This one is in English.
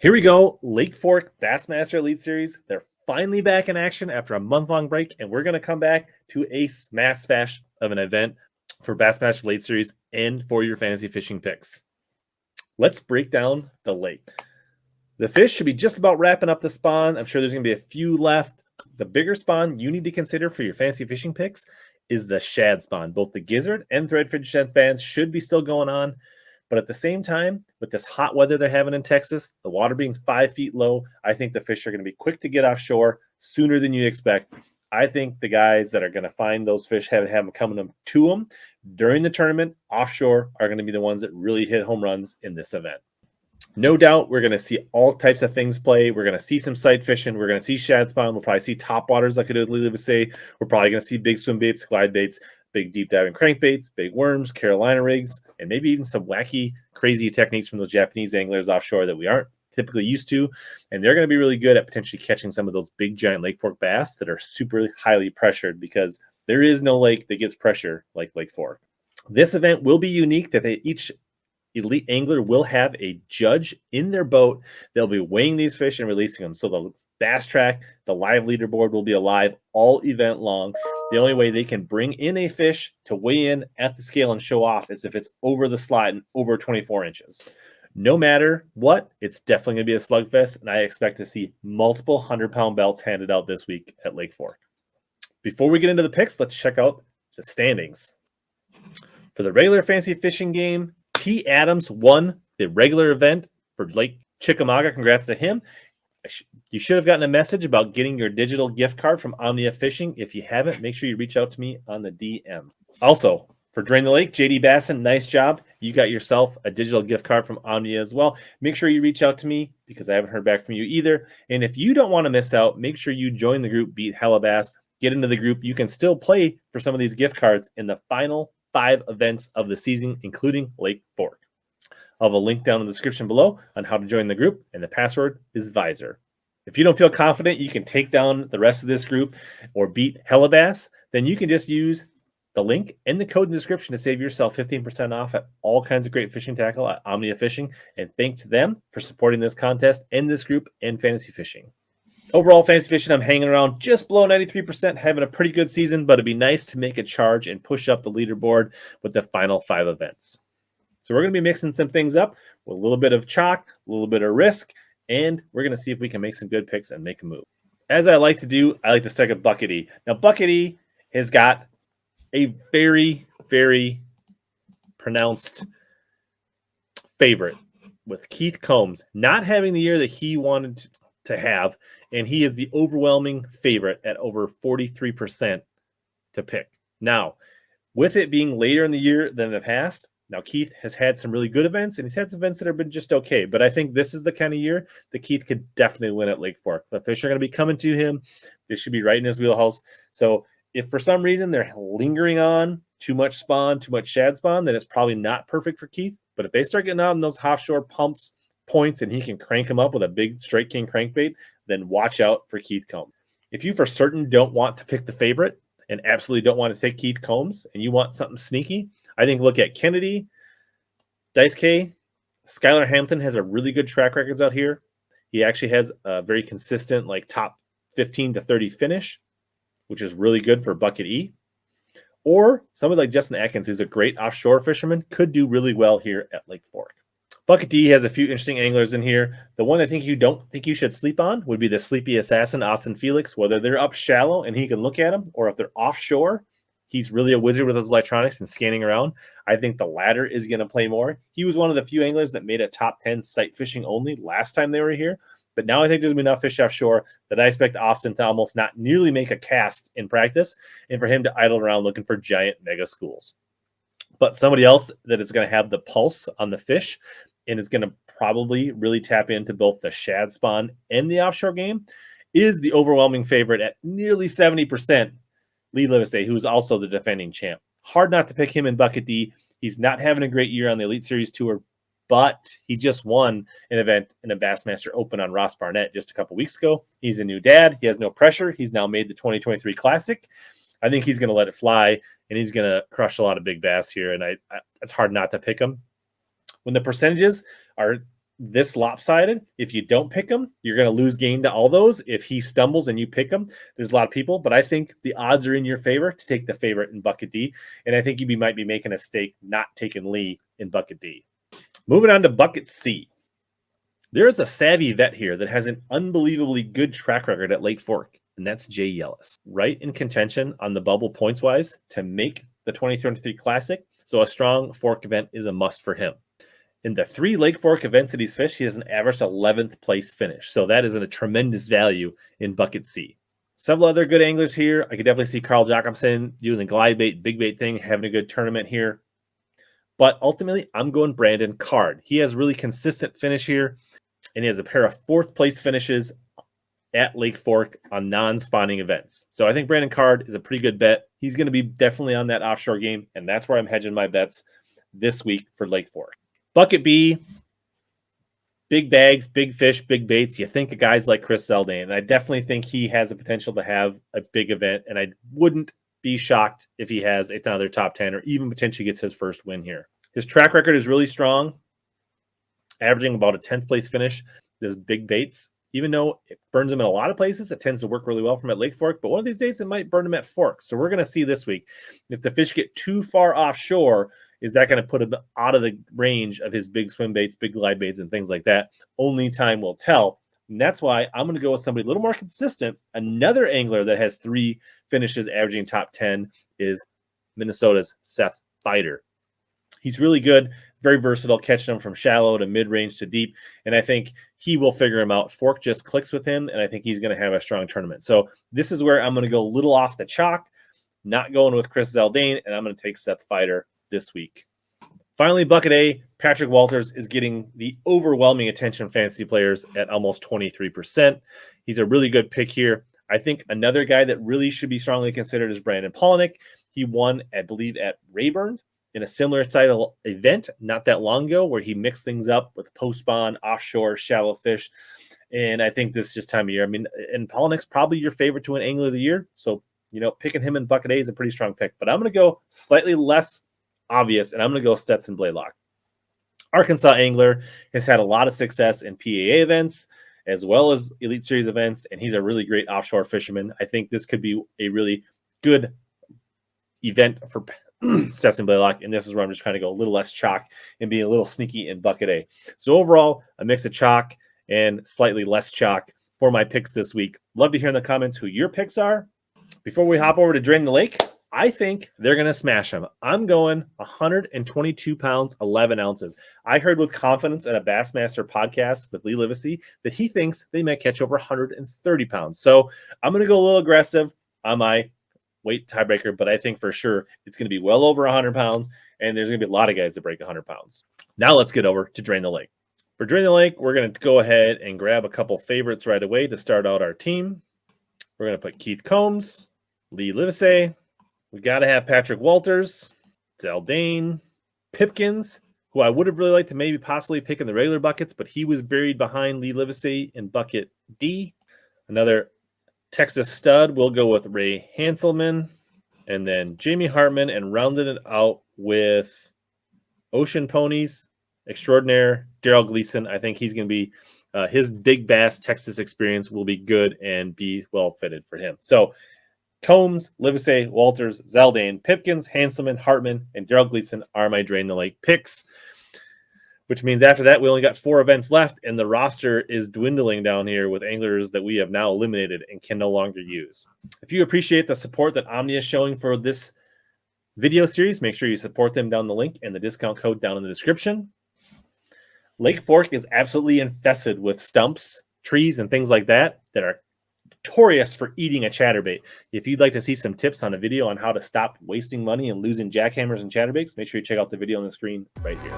Here we go. Lake Fork Bassmaster Elite Series. They're finally back in action after a month-long break, and we're going to come back to a smash bash of an event for Bassmaster Elite Series and for your fantasy fishing picks. Let's break down the lake. The fish should be just about wrapping up the spawn. I'm sure there's going to be a few left. The bigger spawn you need to consider for your fantasy fishing picks is the shad spawn. Both the gizzard and threadfin shad spawns should be still going on. But at the same time, with this hot weather they're having in Texas, the water being 5 feet low, I think the fish are going to be quick to get offshore sooner than you expect. I think the guys that are going to find those fish, have them coming to them during the tournament offshore, are going to be the ones that really hit home runs in this event. No doubt we're going to see all types of things play. We're going to see some sight fishing. We're going to see shad spawn. We'll probably see top waters, like I would say. We're probably going to see big swim baits, glide baits, big deep diving crankbaits, big worms, Carolina rigs, and maybe even some wacky, crazy techniques from those Japanese anglers offshore that we aren't typically used to. And they're going to be really good at potentially catching some of those big, giant Lake Fork bass that are super highly pressured, because there is no lake that gets pressure like Lake Fork. This event will be unique that each elite angler will have a judge in their boat. They'll be weighing these fish and releasing them. So the bass track, the live leaderboard will be alive all event long. The only way they can bring in a fish to weigh in at the scale and show off is if it's over the slot and over 24 inches. No matter what, it's definitely going to be a slugfest, and I expect to see multiple 100-pound belts handed out this week at Lake Fork. Before we get into the picks, let's check out the standings. For the regular fantasy fishing game, T. Adams won the regular event for Lake Chickamauga. Congrats to him. You should have gotten a message about getting your digital gift card from Omnia Fishing. If you haven't, make sure you reach out to me on the DMs. Also, for Drain the Lake, JD Basson, nice job. You got yourself a digital gift card from Omnia as well. Make sure you reach out to me because I haven't heard back from you either. And if you don't want to miss out, make sure you join the group, Beat HellaBass. Get into the group. You can still play for some of these gift cards in the final 5 events of the season, including Lake Fork. I'll have a link down in the description below on how to join the group, and the password is Visor. If you don't feel confident you can take down the rest of this group or beat HellaBass, then you can just use the link and the code in the description to save yourself 15% off at all kinds of great fishing tackle at Omnia Fishing, and thanks to them for supporting this contest and this group and fantasy fishing. Overall, fantasy fishing, I'm hanging around just below 93%, having a pretty good season, but it'd be nice to make a charge and push up the leaderboard with the final 5 events. So we're going to be mixing some things up with a little bit of chalk, a little bit of risk, and we're going to see if we can make some good picks and make a move. As I like to do, I like to stick a Bucket D. Now, Bucket D has got a very, very pronounced favorite with Keith Combs not having the year that he wanted to have, and he is the overwhelming favorite at over 43% to pick. Now, with it being later in the year than in the past, now Keith has had some really good events, and he's had some events that have been just okay, but I think this is the kind of year that Keith could definitely win at Lake Fork. The fish are going to be coming to him. This should be right in his wheelhouse. So if for some reason they're lingering on too much spawn, too much shad spawn, then it's probably not perfect for Keith. But if they start getting out in those offshore pumps points and he can crank them up with a big straight king crankbait, then watch out for Keith Combs. If you for certain don't want to pick the favorite and absolutely don't want to take Keith Combs and you want something sneaky, I think look at Kennedy, Dice K. Skylar Hampton has a really good track records out here. He actually has a very consistent, like top 15 to 30 finish, which is really good for Bucket E. Or somebody like Justin Atkins, who's a great offshore fisherman, could do really well here at Lake Fork. Bucket D has a few interesting anglers in here. The one I think you don't think you should sleep on would be the sleepy assassin, Austin Felix, whether they're up shallow and he can look at them, or if they're offshore, he's really a wizard with his electronics and scanning around. I think the latter is going to play more. He was one of the few anglers that made a top 10 sight fishing only last time they were here. But now I think there's going to be enough fish offshore that I expect Austin to almost not nearly make a cast in practice and for him to idle around looking for giant mega schools. But somebody else that is going to have the pulse on the fish and is going to probably really tap into both the shad spawn and the offshore game is the overwhelming favorite at nearly 70%, Lee Livesey, who's also the defending champ. Hard not to pick him in Bucket D. He's not having a great year on the Elite Series Tour, but he just won an event in a Bassmaster Open on Ross Barnett just a couple weeks ago. He's a new dad. He has no pressure. He's now made the 2023 Classic. I think he's going to let it fly, and he's going to crush a lot of big bass here, and it's hard not to pick him. When the percentages are this lopsided. If you don't pick him, you're going to lose game to all those. If he stumbles and you pick him, there's a lot of people, but I think the odds are in your favor to take the favorite in Bucket D. And I think you might be making a mistake not taking Lee in Bucket D. Moving on to Bucket C. There is a savvy vet here that has an unbelievably good track record at Lake Fork, and that's Jay Yellis. Right in contention on the bubble points-wise to make the 2023 Classic, so a strong Fork event is a must for him. In the 3 Lake Fork events that he's fished, he has an average 11th place finish, so that is a tremendous value in Bucket C. Several other good anglers here. I could definitely see Carl Jacobson doing the glide bait, big bait thing, having a good tournament here. But ultimately, I'm going Brandon Card. He has really consistent finish here, and he has a pair of 4th place finishes at Lake Fork on non-spawning events. So I think Brandon Card is a pretty good bet. He's going to be definitely on that offshore game, and that's where I'm hedging my bets this week for Lake Fork. Bucket B, big bags, big fish, big baits. You think of guys like Chris Zaldain, and I definitely think he has the potential to have a big event, and I wouldn't be shocked if he has another top 10 or even potentially gets his first win here. His track record is really strong, averaging about a 10th place finish. This big baits, even though it burns him in a lot of places, it tends to work really well from at Lake Fork, but one of these days it might burn him at Fork. So we're going to see this week, if the fish get too far offshore, is that going to put him out of the range of his big swim baits, big glide baits, and things like that? Only time will tell. And that's why I'm going to go with somebody a little more consistent. Another angler that has 3 finishes averaging top 10 is Minnesota's Seth Feider. He's really good, very versatile, catching them from shallow to mid-range to deep, and I think he will figure him out. Fork just clicks with him, and I think he's going to have a strong tournament. So this is where I'm going to go a little off the chalk, not going with Chris Zaldain, and I'm going to take Seth Feider this week. Finally, Bucket A, Patrick Walters is getting the overwhelming attention of fantasy players at almost 23%. He's a really good pick here. I think another guy that really should be strongly considered is Brandon Palaniuk. He won, I believe, at Rayburn in a similar style event not that long ago where he mixed things up with post-spawn, offshore, shallow fish. And I think this is just time of year. I mean, and Palaniuk's probably your favorite to win Angler of the Year. So, picking him in Bucket A is a pretty strong pick. But I'm going to go slightly less obvious, and I'm going to go Stetson Blaylock. Arkansas angler has had a lot of success in PAA events as well as Elite Series events, and he's a really great offshore fisherman. I think this could be a really good event for Stetson Blaylock, and this is where I'm just trying to go a little less chalk and be a little sneaky in Bucket A. So overall, a mix of chalk and slightly less chalk for my picks this week. Love to hear in the comments who your picks are. Before we hop over to Drain the Lake, I think they're going to smash them. I'm going 122 pounds, 11 ounces. I heard with confidence at a Bassmaster podcast with Lee Livesey that he thinks they might catch over 130 pounds. So I'm going to go a little aggressive on my weight tiebreaker, but I think for sure it's going to be well over 100 pounds, and there's going to be a lot of guys that break 100 pounds. Now let's get over to Drain the Lake. For Drain the Lake, we're going to go ahead and grab a couple favorites right away to start out our team. We're going to put Keith Combs, Lee Livesey. We got to have Patrick Walters, Zaldain, Pipkins, who I would have really liked to maybe possibly pick in the regular buckets, but he was buried behind Lee Livesey in Bucket D. Another Texas stud, we'll go with Ray Hanselman, and then Jamie Hartman, and rounded it out with Ocean Ponies extraordinaire Daryl Gleason. I think he's going to be his big bass Texas experience will be good and be well fitted for him. So Combs, Livesey, Walters, Zaldain, Pipkins, Hanselman, Hartman, and Daryl Gleason are my Drain the Lake picks, which means after that, we only got 4 events left, and the roster is dwindling down here with anglers that we have now eliminated and can no longer use. If you appreciate the support that Omni is showing for this video series, make sure you support them down the link and the discount code down in the description. Lake Fork is absolutely infested with stumps, trees, and things like that are notorious for eating a chatterbait. If you'd like to see some tips on a video on how to stop wasting money and losing jackhammers and chatterbaits, make sure you check out the video on the screen right here.